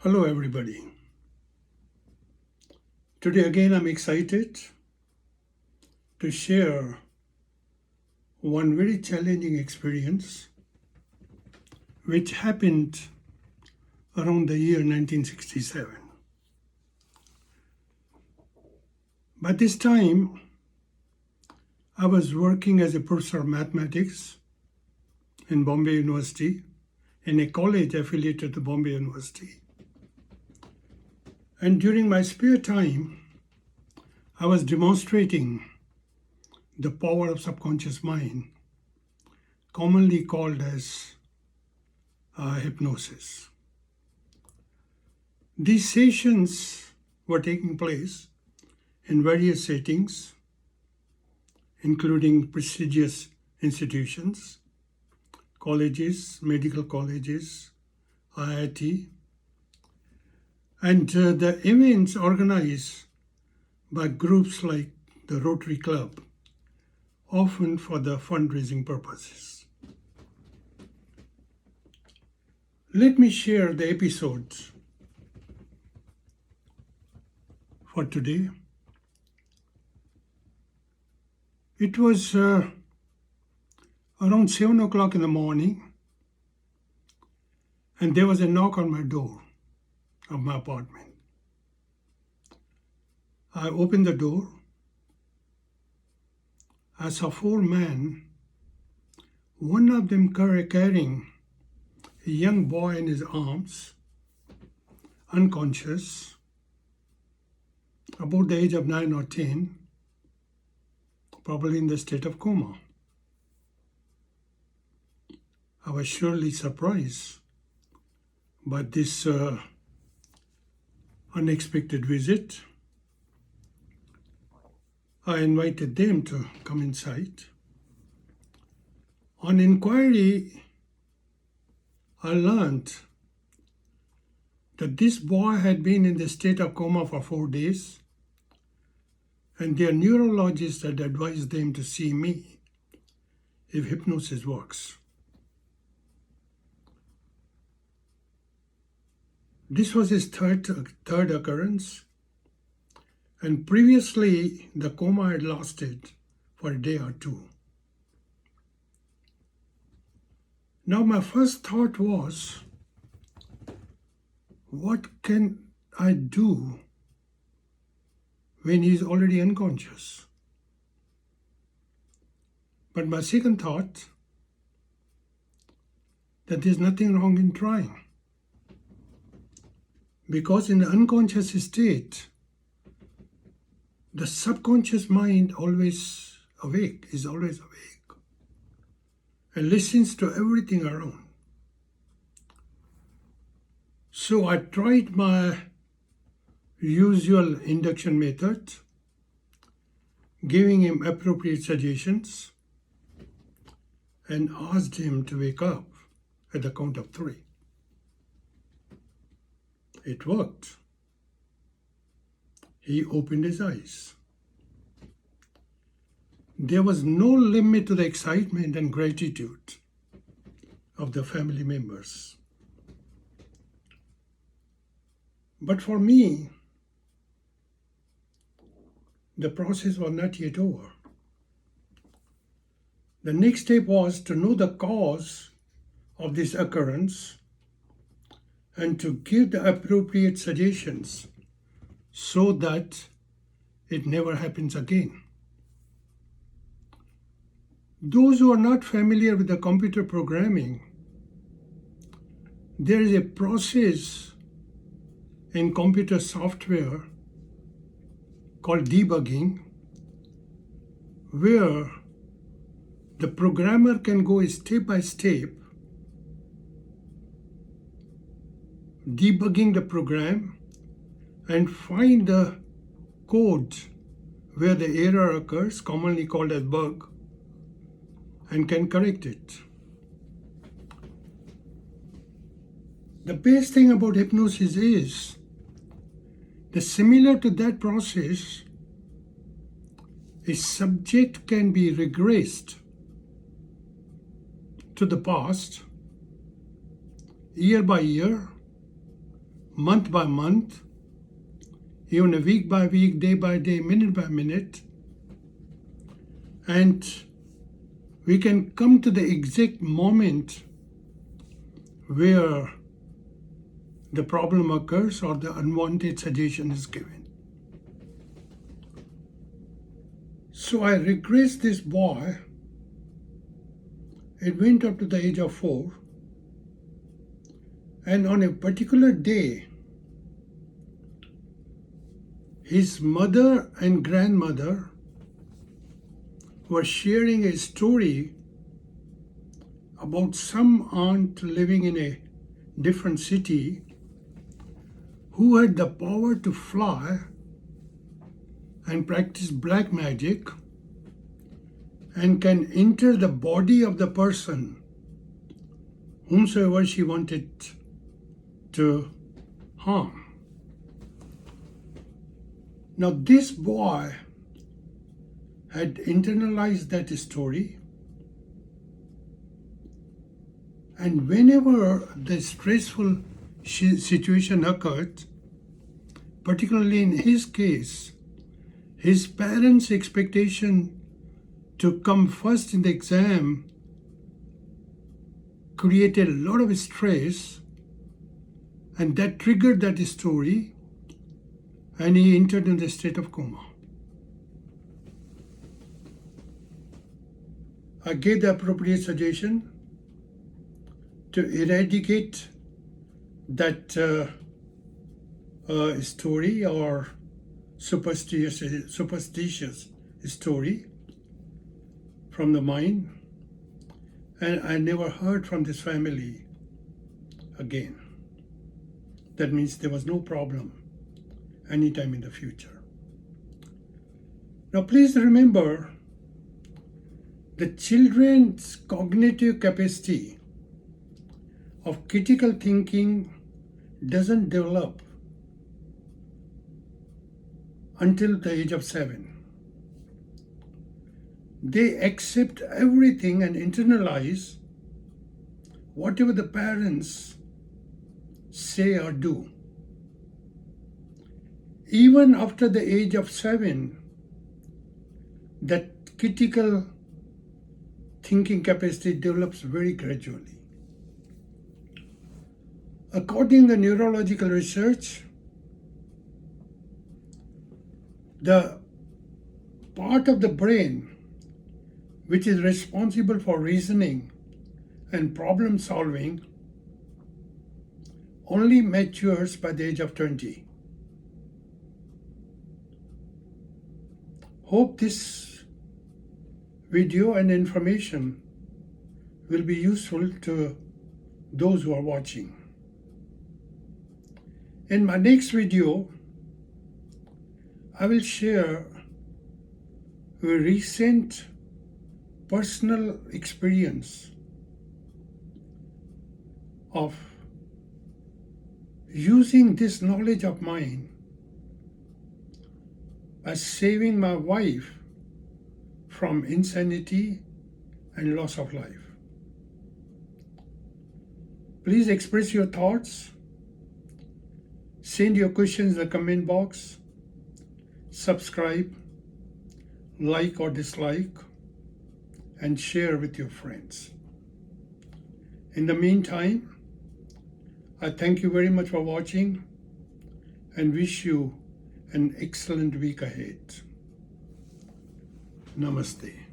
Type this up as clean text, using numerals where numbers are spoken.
Hello, everybody. Today, again, I'm excited to share one very challenging experience which happened around the year 1967. By this time, I was working as a professor of mathematics in Bombay University, in a college affiliated to Bombay University. And during my spare time, I was demonstrating the power of subconscious mind, commonly called as hypnosis. These sessions were taking place in various settings, including prestigious institutions, colleges, medical colleges, IIT, and the events organized by groups like the Rotary Club, often for the fundraising purposes. Let me share the episodes for today. It was around 7 o'clock in the morning, and there was a knock on my door of my apartment. I opened the door. I saw 4 men, one of them carrying a young boy in his arms, unconscious, about the age of 9 or 10, probably in the state of coma. I was surely surprised by this unexpected visit. I invited them to come inside. On inquiry, I learned that this boy had been in the state of coma for 4 days, and their neurologist had advised them to see me if hypnosis works. This was his third occurrence, and previously the coma had lasted for a day or two. Now my first thought was, what can I do when he's already unconscious? But my second thought, that there's nothing wrong in trying. Because in the unconscious state, the subconscious mind is always awake, and listens to everything around. So I tried my usual induction method, giving him appropriate suggestions, and asked him to wake up at the count of 3. It worked. He opened his eyes. There was no limit to the excitement and gratitude of the family members. But for me, the process was not yet over. The next step was to know the cause of this occurrence and to give the appropriate suggestions so that it never happens again. Those who are not familiar with the computer programming, there is a process in computer software called debugging, where the programmer can go step by step, debugging the program and find the code where the error occurs, commonly called as bug, and can correct it. The best thing about hypnosis is that similar to that process, a subject can be regressed to the past year by year, month by month, even a week by week, day by day, minute by minute, and we can come to the exact moment where the problem occurs or the unwanted suggestion is given. So I regressed this boy. It went up to the age of 4, and on a particular day, his mother and grandmother were sharing a story about some aunt living in a different city who had the power to fly and practice black magic and can enter the body of the person whomsoever she wanted to harm. Now this boy had internalized that story, and whenever the stressful situation occurred, particularly in his case, his parents' expectation to come first in the exam created a lot of stress, and that triggered that story, and he entered in the state of coma. I gave the appropriate suggestion to eradicate that story or superstitious story from the mind, and I never heard from this family again. That means there was no problem anytime in the future. Now please remember, the children's cognitive capacity of critical thinking doesn't develop until the age of 7. They accept everything and internalize whatever the parents say or do. Even after the age of 7, that critical thinking capacity develops very gradually. According to neurological research, the part of the brain which is responsible for reasoning and problem solving only matures by the age of 20. Hope this video and information will be useful to those who are watching. In my next video, I will share a recent personal experience of using this knowledge of mine as saving my wife from insanity and loss of life. Please express your thoughts. Send your questions in the comment box. Subscribe, like or dislike, and share with your friends. In the meantime, I thank you very much for watching and wish you an excellent week ahead. Namaste.